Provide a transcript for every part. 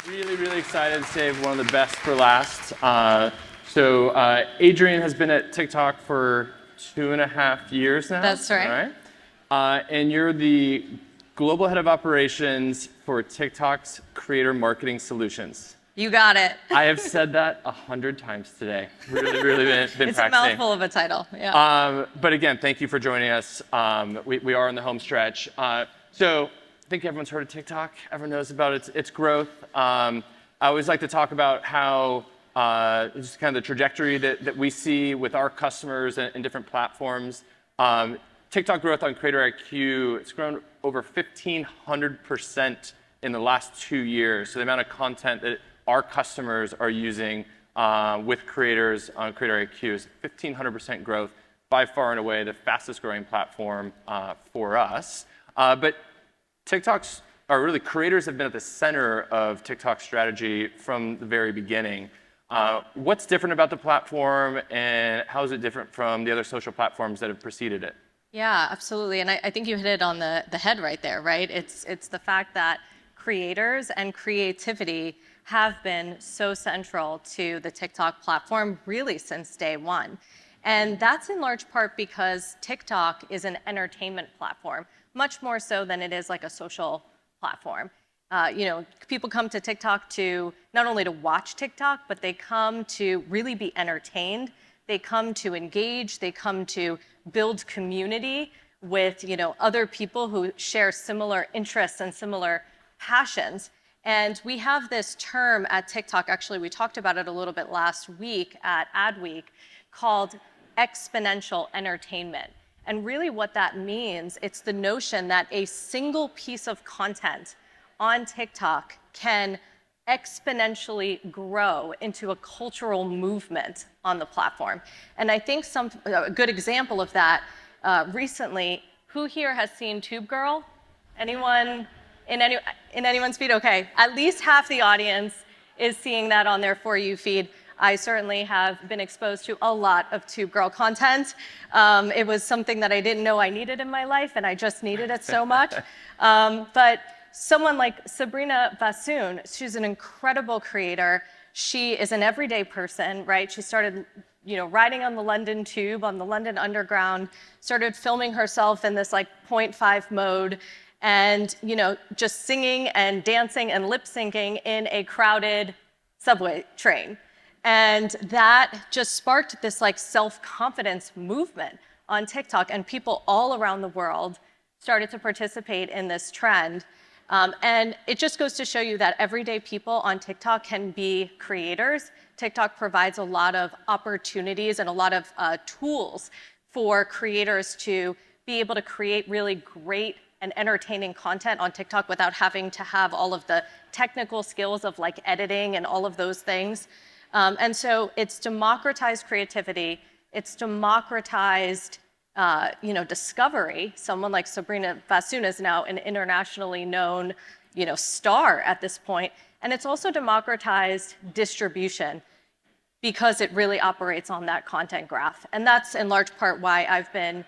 Really, really excited to save one of the best for last. Adrian has been at TikTok for 2.5 years now. That's right. All right. And you're the global head of operations for TikTok's creator marketing solutions. You got it. I have said that 100 times today. Really, really been It's practicing. a mouthful of a title. Yeah. But again, thank you for joining us. We are in the home stretch. So I think everyone's heard of TikTok. Everyone knows about its growth. I always like to talk about how just kind of the trajectory that we see with our customers and different platforms. TikTok growth on Creator IQ, it's grown over 1,500% in the last 2 years. So the amount of content that our customers are using with creators on Creator IQ is 1,500% growth, by far and away the fastest growing platform for us. But creators have been at the center of TikTok's strategy from the very beginning. What's different about the platform, and how is it different from the other social platforms that have preceded it? Yeah, absolutely. And I think you hit it on the head right there, right? It's the fact that creators and creativity have been so central to the TikTok platform really since day one. And that's in large part because TikTok is an entertainment platform, much more so than it is like a social platform. People come to TikTok to not only to watch TikTok, but they come to really be entertained. They come to engage. They come to build community with other people who share similar interests and similar passions. And we have this term at TikTok, actually we talked about it a little bit last week at Ad Week, called exponential entertainment. And really what that means, it's the notion that a single piece of content on TikTok can exponentially grow into a cultural movement on the platform. And I think a good example of that recently, who here has seen Tube Girl? Anyone in anyone's feed? Okay, at least half the audience is seeing that on their For You feed. I certainly have been exposed to a lot of Tube Girl content. It was something that I didn't know I needed in my life, and I just needed it so much. But someone like Sabrina Bassoon, she's an incredible creator. She is an everyday person, right? She started riding on the London Tube, on the London Underground, started filming herself in this 0.5 mode, and just singing and dancing and lip syncing in a crowded subway train. And that just sparked this self-confidence movement on TikTok, and people all around the world started to participate in this trend. And it just goes to show you that everyday people on TikTok can be creators. TikTok provides a lot of opportunities and a lot of tools for creators to be able to create really great and entertaining content on TikTok without having to have all of the technical skills of editing and all of those things. And so it's democratized creativity. It's democratized discovery. Someone like Sabrina Bassoon is now an internationally known star at this point. And it's also democratized distribution because it really operates on that content graph. And that's in large part why I've been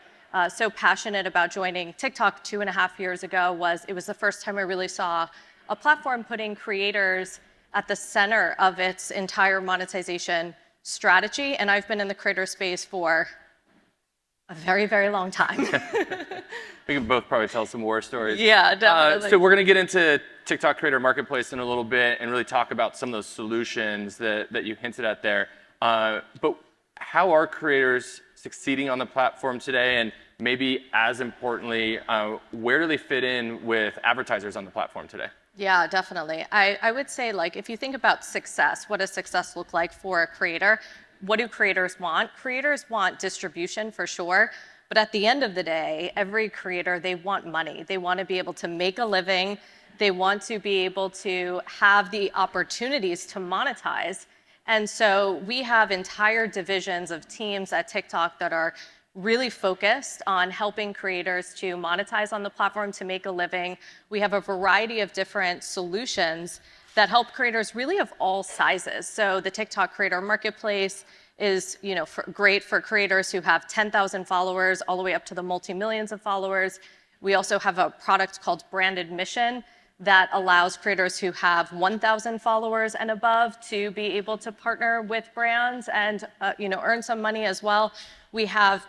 so passionate about joining TikTok 2.5 years ago. It was the first time I really saw a platform putting creators at the center of its entire monetization strategy. And I've been in the creator space for a very, very long time. We can both probably tell some war stories. Yeah, definitely. So we're going to get into TikTok Creator Marketplace in a little bit and really talk about some of those solutions that you hinted at there. But how are creators succeeding on the platform today? And maybe as importantly, where do they fit in with advertisers on the platform today? Yeah, definitely. I would say if you think about success, what does success look like for a creator? What do creators want? Creators want distribution for sure. But at the end of the day, every creator, they want money. They want to be able to make a living. They want to be able to have the opportunities to monetize. And so we have entire divisions of teams at TikTok that are really focused on helping creators to monetize on the platform, to make a living. We have a variety of different solutions that help creators really of all sizes. So the TikTok Creator Marketplace is great for creators who have 10,000 followers all the way up to the multi-millions of followers. We also have a product called Branded Mission that allows creators who have 1,000 followers and above to be able to partner with brands and earn some money as well. We have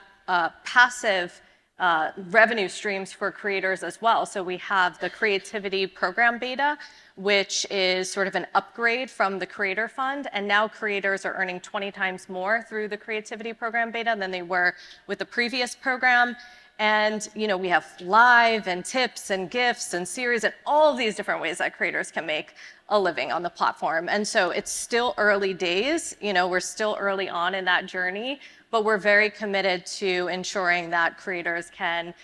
passive revenue streams for creators as well. So we have the Creativity Program Beta, which is sort of an upgrade from the Creator Fund. And now creators are earning 20 times more through the Creativity Program Beta than they were with the previous program. And we have live and tips and gifts and series and all of these different ways that creators can make a living on the platform. And so it's still early days. We're still early on in that journey, but we're very committed to ensuring that creators can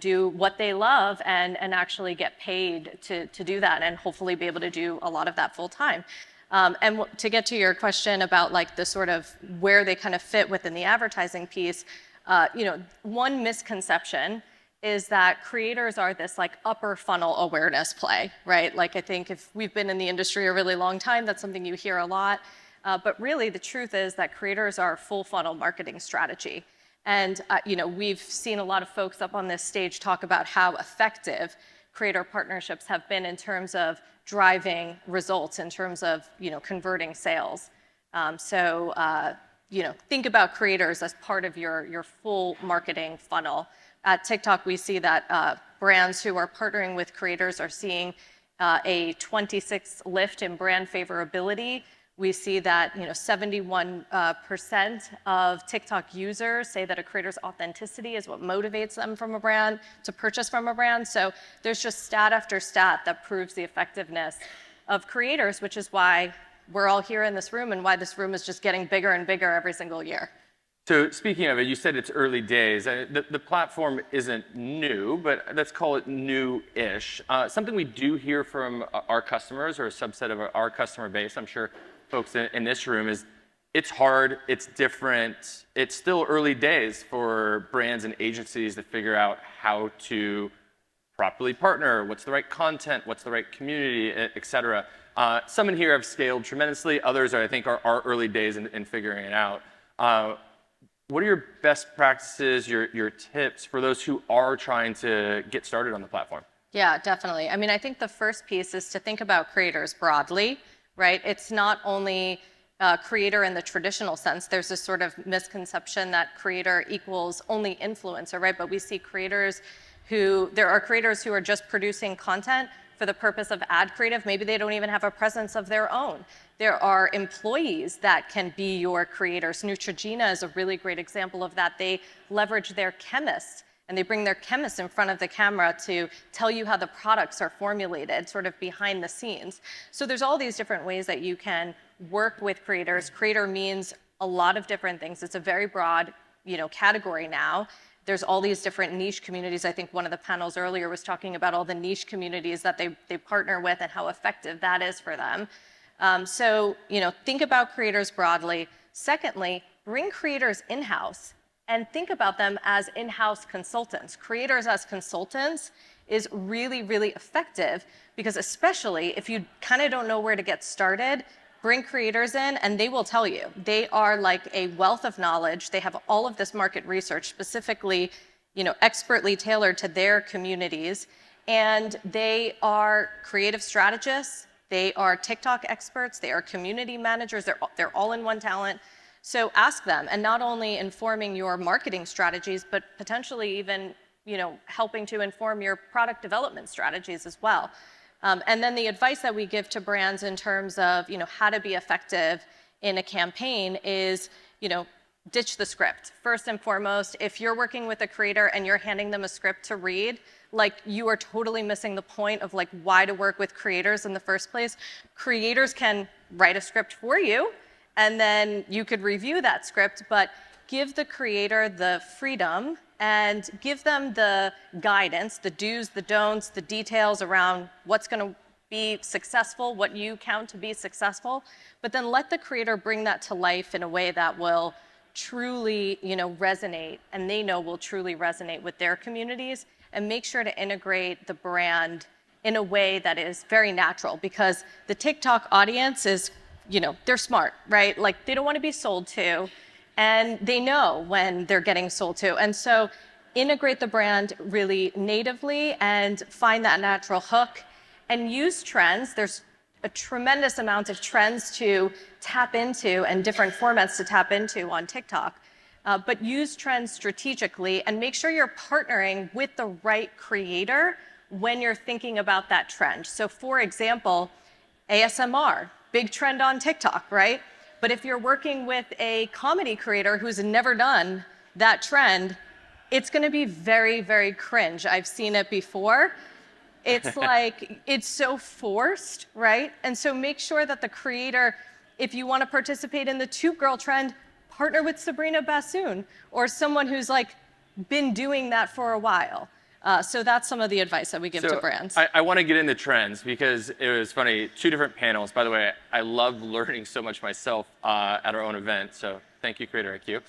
do what they love and actually get paid to do that, and hopefully be able to do a lot of that full time. And to get to your question about like the sort of where they kind of fit within the advertising piece, one misconception is that creators are this like upper funnel awareness play, right? Like I think if we've been in the industry a really long time, that's something you hear a lot. But really the truth is that creators are a full funnel marketing strategy. And we've seen a lot of folks up on this stage talk about how effective creator partnerships have been in terms of driving results, in terms of converting sales. Think about creators as part of your full marketing funnel. At TikTok, we see that brands who are partnering with creators are seeing a 26 lift in brand favorability. We see that 71% of TikTok users say that a creator's authenticity is what motivates them from a brand to purchase from a brand. So there's just stat after stat that proves the effectiveness of creators, which is why we're all here in this room and why this room is just getting bigger and bigger every single year. So speaking of it, you said it's early days. The platform isn't new, but let's call it new-ish. Something we do hear from our customers, or a subset of our customer base, I'm sure folks in this room, is it's hard, it's different, it's still early days for brands and agencies to figure out how to properly partner, what's the right content, what's the right community, et cetera. Some in here have scaled tremendously, others I think are early days in figuring it out. What are your best practices, your tips for those who are trying to get started on the platform? Yeah, definitely. I mean, I think the first piece is to think about creators broadly, right? It's not only creator in the traditional sense. There's this sort of misconception that creator equals only influencer, right? But we see there are creators who are just producing content for the purpose of ad creative. Maybe they don't even have a presence of their own. There are employees that can be your creators. Neutrogena is a really great example of that. They leverage their chemists, and they bring their chemists in front of the camera to tell you how the products are formulated, sort of behind the scenes. So there's all these different ways that you can work with creators. Creator means a lot of different things. It's a very broad, category now. There's all these different niche communities. I think one of the panels earlier was talking about all the niche communities that they partner with and how effective that is for them. Think about creators broadly. Secondly, bring creators in-house and think about them as in-house consultants. Creators as consultants is really, really effective because especially if you kind of don't know where to get started, bring creators in and they will tell you. They are like a wealth of knowledge. They have all of this market research specifically, expertly tailored to their communities. And they are creative strategists. They are TikTok experts. They are community managers. They're all in one talent. So ask them, and not only informing your marketing strategies, but potentially even, helping to inform your product development strategies as well. And then the advice that we give to brands in terms of, how to be effective in a campaign is, ditch the script. First and foremost, if you're working with a creator and you're handing them a script to read, you are totally missing the point of why to work with creators in the first place. Creators can write a script for you, and then you could review that script, but give the creator the freedom and give them the guidance, the do's, the don'ts, the details around what's going to be successful, what you count to be successful, but then let the creator bring that to life in a way that will truly, resonate, and they know will truly resonate with their communities, and make sure to integrate the brand in a way that is very natural, because the TikTok audience is, they're smart, right? They don't want to be sold to, and they know when they're getting sold to. And so integrate the brand really natively and find that natural hook. and use trends. There's a tremendous amount of trends to tap into and different formats to tap into on TikTok. But use trends strategically and make sure you're partnering with the right creator when you're thinking about that trend. So for example, ASMR, big trend on TikTok, right? But if you're working with a comedy creator who's never done that trend, it's gonna be very, very cringe. I've seen it before. It's like, it's so forced, right? And so make sure that the creator, if you wanna participate in the Tube Girl trend, partner with Sabrina Bassoon or someone who's like been doing that for a while. So that's some of the advice that we give to brands. I want to get into trends because it was funny. 2 different panels. By the way, I love learning so much myself at our own event. So thank you, Creator IQ.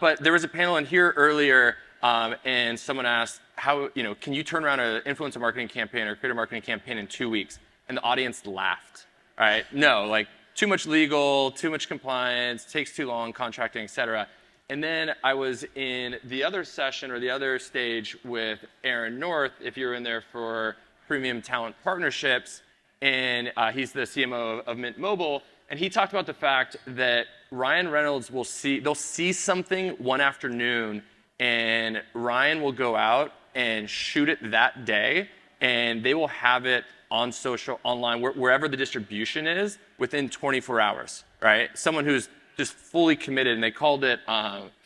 But there was a panel in here earlier, and someone asked, "How can you turn around an influencer marketing campaign or creator marketing campaign in 2 weeks?" And the audience laughed. All right, no, like too much legal, too much compliance, takes too long, contracting, et cetera. And then I was in the other session or the other stage with Aaron North, if you're in there for Premium Talent Partnerships, and he's the CMO of Mint Mobile, and he talked about the fact that Ryan Reynolds they'll see something one afternoon, and Ryan will go out and shoot it that day, and they will have it on social, online, wherever the distribution is, within 24 hours, right? Someone who's just fully committed, and they called it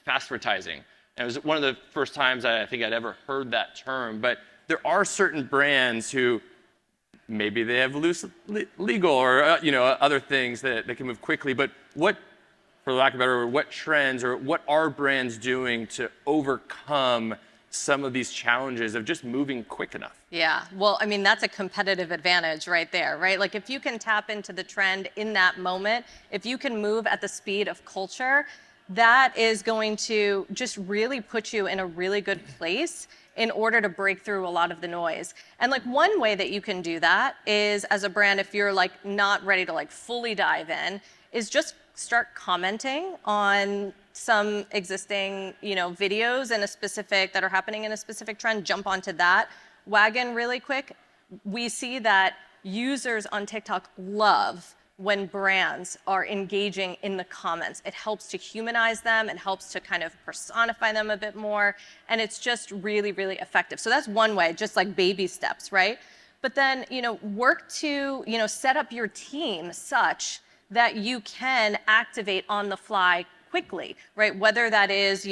fast-vertising. And it was one of the first times I think I'd ever heard that term. But there are certain brands who maybe they have loose legal or other things that can move quickly. But what, for lack of a better word, what trends or what are brands doing to overcome some of these challenges of just moving quick enough? Yeah, well, I mean, that's a competitive advantage right there, right? Like if you can tap into the trend in that moment, if you can move at the speed of culture, that is going to just really put you in a really good place in order to break through a lot of the noise. And like one way that you can do that is as a brand, if you're like not ready to like fully dive in, is just start commenting on some existing, videos in a specific that are happening in a specific trend, jump onto that wagon really quick. We see that users on TikTok love when brands are engaging in the comments. It helps to humanize them, it helps to kind of personify them a bit more, and it's just really, really effective. So that's one way, just like baby steps, right? But then, work to, set up your team such that you can activate on the fly quickly, right? Whether that is,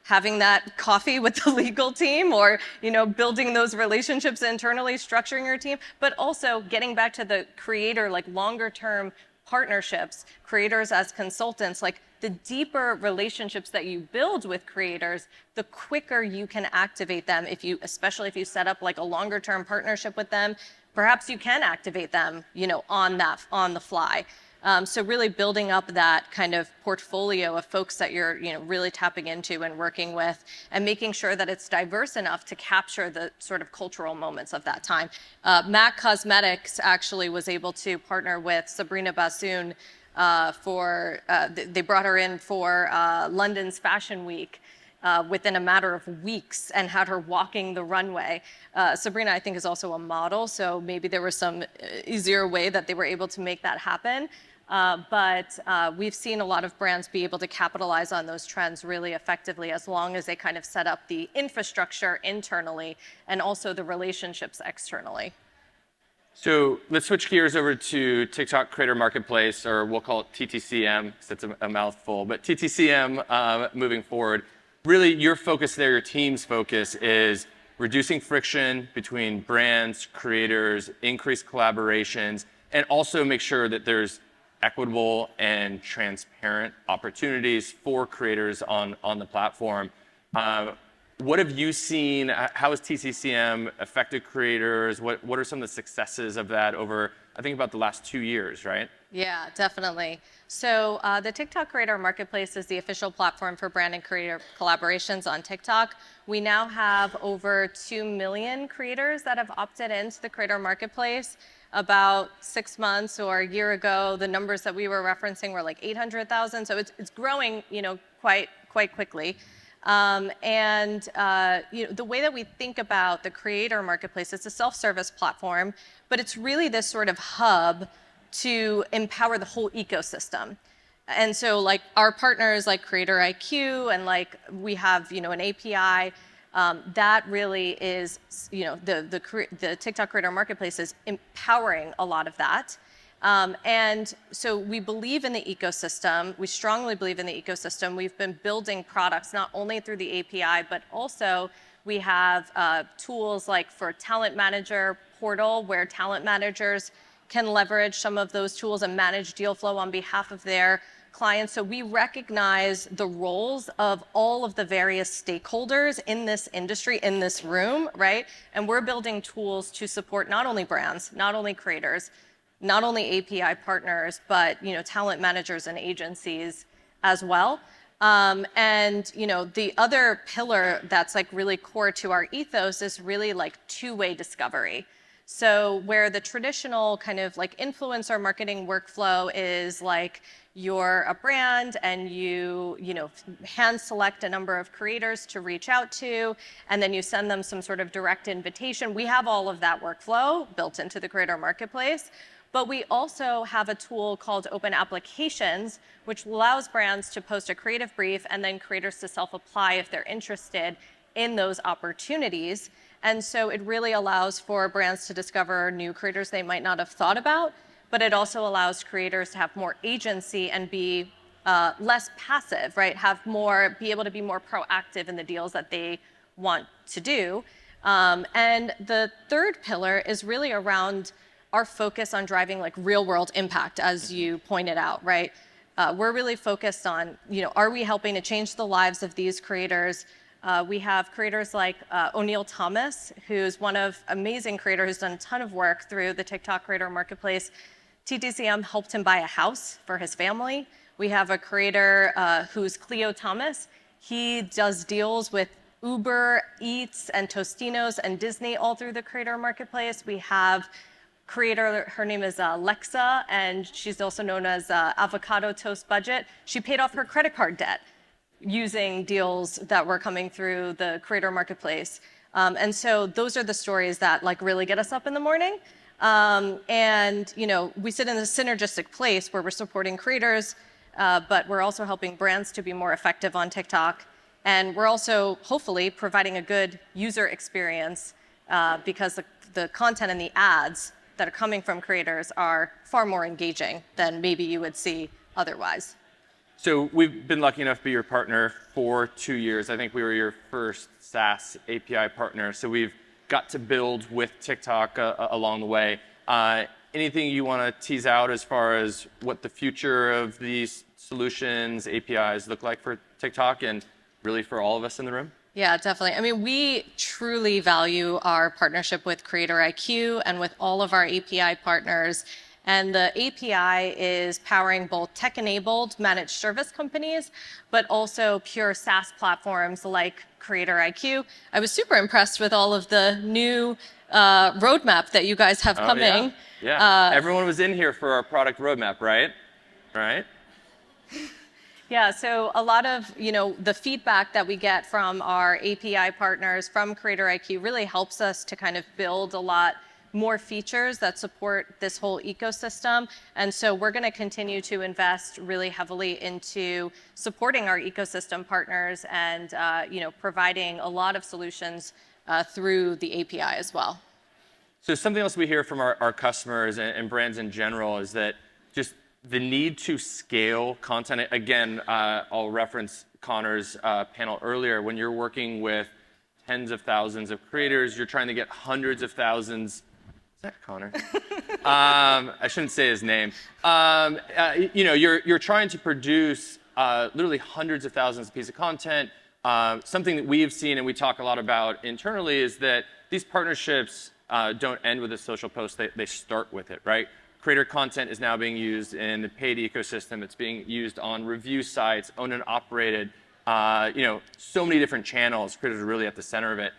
having that coffee with the legal team or, building those relationships internally, structuring your team, but also getting back to the creator, like longer term partnerships, creators as consultants, like the deeper relationships that you build with creators, the quicker you can activate them. Especially if you set up like a longer term partnership with them, perhaps you can activate them, on the fly. So really building up that kind of portfolio of folks that you're really tapping into and working with and making sure that it's diverse enough to capture the sort of cultural moments of that time. MAC Cosmetics actually was able to partner with Sabrina Bassoon they brought her in for London's Fashion Week. Within a matter of weeks and had her walking the runway. Sabrina, I think, is also a model, so maybe there was some easier way that they were able to make that happen. But we've seen a lot of brands be able to capitalize on those trends really effectively as long as they kind of set up the infrastructure internally and also the relationships externally. So let's switch gears over to TikTok Creator Marketplace, or we'll call it TTCM, because it's a mouthful, but TTCM moving forward. Really, your focus there, your team's focus is reducing friction between brands, creators, increase collaborations, and also make sure that there's equitable and transparent opportunities for creators on the platform. What have you seen? How has TTCM affected creators? What are some of the successes of that over, I think, about the last 2 years, right? Yeah, definitely. So the TikTok Creator Marketplace is the official platform for brand and creator collaborations on TikTok. We now have over 2 million creators that have opted into the Creator Marketplace. About 6 months or a year ago, the numbers that we were referencing were like 800,000. So it's growing, quite quickly. The way that we think about the creator marketplace, it's a self-service platform, but it's really this sort of hub to empower the whole ecosystem. And so like our partners like Creator IQ and like we have, an API that really is, the TikTok creator marketplace is empowering a lot of that. And so we believe in the ecosystem. We strongly believe in the ecosystem. We've been building products not only through the API, but also we have tools like for Talent Manager portal where talent managers can leverage some of those tools and manage deal flow on behalf of their clients. So we recognize the roles of all of the various stakeholders in this industry, in this room, right? And we're building tools to support not only brands, not only creators, not only API partners, but talent managers and agencies as well. The other pillar that's like really core to our ethos is really like two-way discovery. So where the traditional kind of like influencer marketing workflow is like you're a brand and you hand select a number of creators to reach out to, and then you send them some sort of direct invitation. We have all of that workflow built into the creator marketplace. But we also have a tool called Open Applications, which allows brands to post a creative brief and then creators to self-apply if they're interested in those opportunities. And so it really allows for brands to discover new creators they might not have thought about, but it also allows creators to have more agency and be less passive, right? Be able to be more proactive in the deals that they want to do. And the third pillar is really around our focus on driving like real world impact, as you pointed out, right? We're really focused on, are we helping to change the lives of these creators? We have creators like O'Neill Thomas, who's one of amazing creator who's done a ton of work through the TikTok creator marketplace. TTCM helped him buy a house for his family. We have a creator who's Cleo Thomas. He does deals with Uber Eats and Tostinos and Disney all through the creator marketplace. We have creator, her name is Lexa, and she's also known as Avocado Toast Budget. She paid off her credit card debt using deals that were coming through the creator marketplace. And so those are the stories that like really get us up in the morning. We sit in a synergistic place where we're supporting creators, but we're also helping brands to be more effective on TikTok. And we're also hopefully providing a good user experience because the content and the ads that are coming from creators are far more engaging than maybe you would see otherwise. So we've been lucky enough to be your partner for 2 years. I think we were your first SaaS API partner. So we've got to build with TikTok along the way. Anything you want to tease out as far as what the future of these solutions, APIs look like for TikTok and really for all of us in the room? Yeah, definitely. I mean, we truly value our partnership with Creator IQ and with all of our API partners. And the API is powering both tech-enabled managed service companies, but also pure SaaS platforms like Creator IQ. I was super impressed with all of the new roadmap that you guys have coming. Yeah. Everyone was in here for our product roadmap, right? Right? Yeah, so a lot of the feedback that we get from our API partners, from Creator IQ, really helps us to kind of build a lot more features that support this whole ecosystem. And so we're going to continue to invest really heavily into supporting our ecosystem partners and providing a lot of solutions through the API as well. So something else we hear from our customers and brands in general is that just the need to scale content. Again, I'll reference Connor's panel earlier. When you're working with tens of thousands of creators, you're trying to get hundreds of thousands. Is that Connor? I shouldn't say his name. You're trying to produce literally hundreds of thousands of pieces of content. Something that we have seen and we talk a lot about internally is that these partnerships don't end with a social post. They start with it, right? Creator content is now being used in the paid ecosystem. It's being used on review sites, owned and operated. So many different channels. Creators are really at the center of it.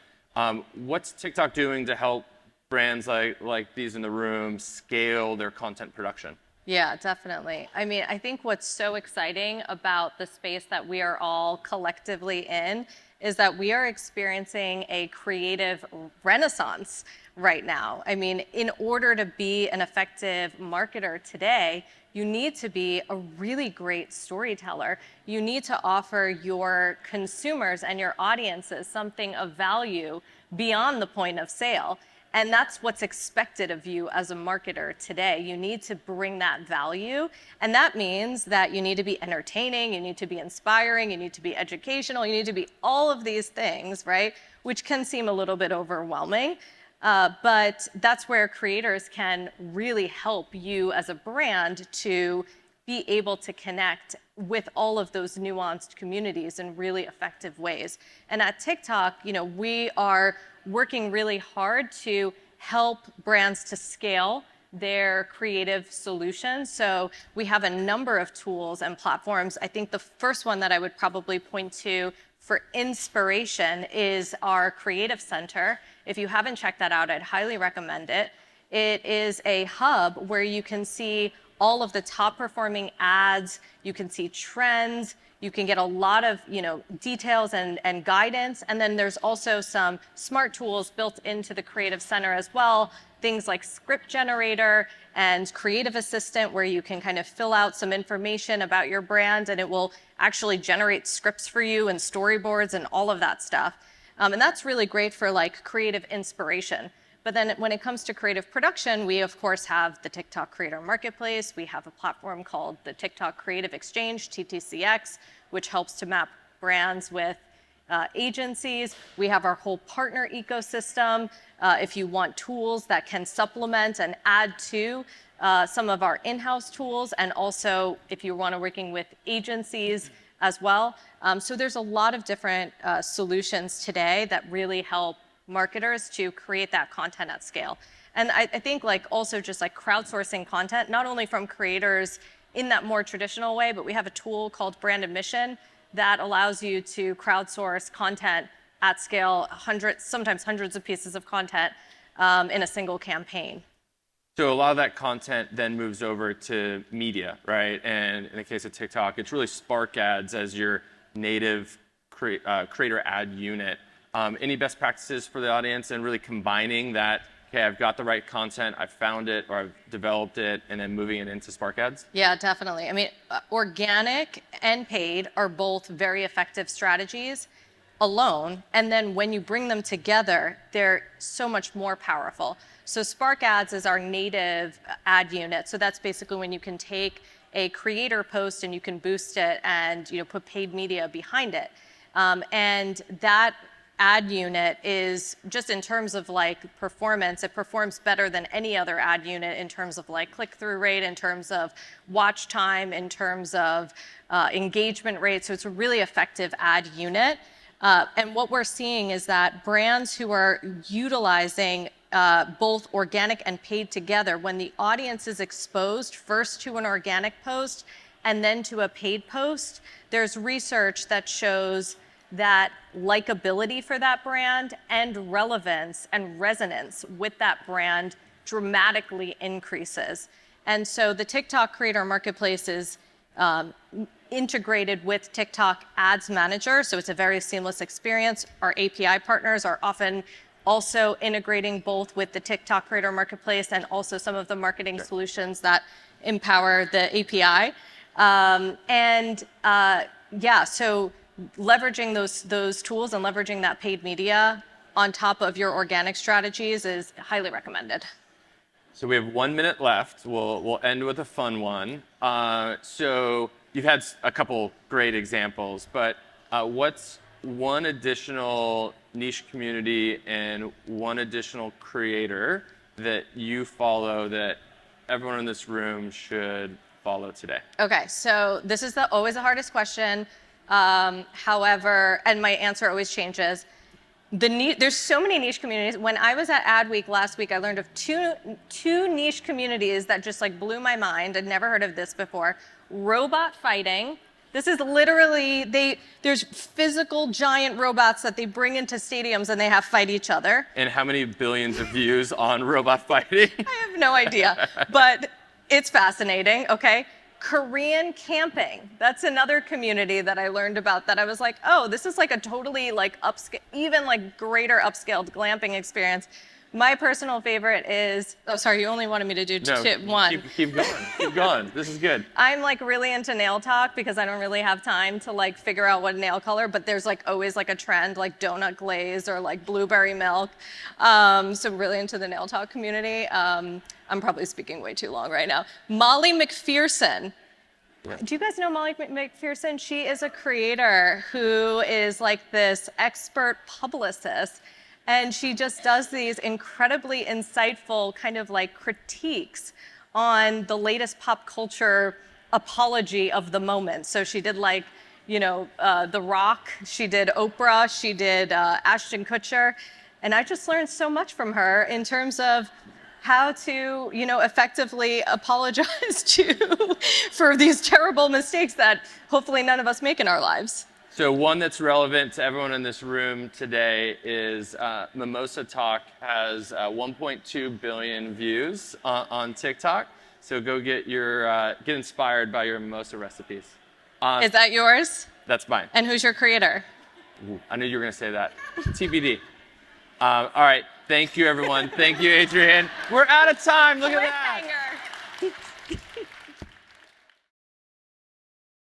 What's TikTok doing to help brands like these in the room scale their content production? Yeah, definitely. I mean, I think what's so exciting about the space that we are all collectively in is that we are experiencing a creative renaissance right now. I mean, in order to be an effective marketer today, you need to be a really great storyteller. You need to offer your consumers and your audiences something of value beyond the point of sale. And that's what's expected of you as a marketer today. You need to bring that value. And that means that you need to be entertaining, you need to be inspiring, you need to be educational, you need to be all of these things, right? Which can seem a little bit overwhelming. But that's where creators can really help you as a brand to be able to connect with all of those nuanced communities in really effective ways. And at TikTok, we are working really hard to help brands to scale their creative solutions. So we have a number of tools and platforms. I think the first one that I would probably point to for inspiration is our Creative Center. If you haven't checked that out, I'd highly recommend it. It is a hub where you can see all of the top performing ads, you can see trends, you can get a lot of details and guidance. And then there's also some smart tools built into the Creative Center as well, things like Script Generator and Creative Assistant, where you can kind of fill out some information about your brand and it will actually generate scripts for you and storyboards and all of that stuff. And that's really great for like creative inspiration. But then when it comes to creative production, we of course have the TikTok Creator Marketplace. We have a platform called the TikTok Creative Exchange, TTCX, which helps to map brands with agencies. We have our whole partner ecosystem. If you want tools that can supplement and add to some of our in-house tools, and also if you want to working with agencies as well. So there's a lot of different solutions today that really help marketers to create that content at scale. And I think also just crowdsourcing content, not only from creators in that more traditional way, but we have a tool called Brand Admission that allows you to crowdsource content at scale, sometimes hundreds of pieces of content in a single campaign. So a lot of that content then moves over to media, right? And in the case of TikTok, it's really Spark Ads as your native creator ad unit. Any best practices for the audience and really combining that, okay, I've got the right content, I've found it, or I've developed it, and then moving it into Spark Ads? Yeah, definitely. I mean, organic and paid are both very effective strategies alone. And then when you bring them together, they're so much more powerful. So Spark Ads is our native ad unit. So that's basically when you can take a creator post and you can boost it and put paid media behind it. And that ad unit is just in terms of performance, it performs better than any other ad unit in terms of click-through rate, in terms of watch time, in terms of engagement rate. So it's a really effective ad unit. And what we're seeing is that brands who are utilizing both organic and paid together, when the audience is exposed first to an organic post and then to a paid post, there's research that shows that likability for that brand and relevance and resonance with that brand dramatically increases. And so the TikTok Creator Marketplace is integrated with TikTok Ads Manager, so it's a very seamless experience. Our API partners are often also integrating both with the TikTok Creator Marketplace and also some of the marketing solutions that empower the API. So leveraging those tools and leveraging that paid media on top of your organic strategies is highly recommended. So we have 1 minute left. We'll end with a fun one. So you've had a couple great examples, but what's one additional niche community and one additional creator that you follow that everyone in this room should follow today? Okay, so this is always the hardest question. However, and my answer always changes. There's so many niche communities. When I was at Adweek last week, I learned of two niche communities that just blew my mind. I'd never heard of this before. Robot fighting. This is literally, there's physical giant robots that they bring into stadiums and they have fight each other. And how many billions of views on robot fighting? I have no idea. But It's fascinating, okay? Korean camping. That's another community that I learned about that I was like, oh, this is like a totally like upscale, even like greater upscaled glamping experience. My personal favorite is, oh, sorry, you only wanted me to do one. Keep going, keep going. This is good. I'm like really into nail talk because I don't really have time to like figure out what nail color, but there's like always like a trend like donut glaze or like blueberry milk. So really into the nail talk community. I'm probably speaking way too long right now. Molly McPherson. Yeah. Do you guys know Molly McPherson? She is a creator who is like this expert publicist. And she just does these incredibly insightful kind of like critiques on the latest pop culture apology of the moment. So she did like, The Rock, she did Oprah, she did Ashton Kutcher. And I just learned so much from her in terms of how to, effectively apologize for these terrible mistakes that hopefully none of us make in our lives. So one that's relevant to everyone in this room today is Mimosa Talk has 1.2 billion views on TikTok. So go get inspired by your mimosa recipes. Is that yours? That's mine. And who's your creator? Ooh, I knew you were going to say that. TBD. All right. Thank you, everyone. Thank you, Adrienne. We're out of time. Look at that.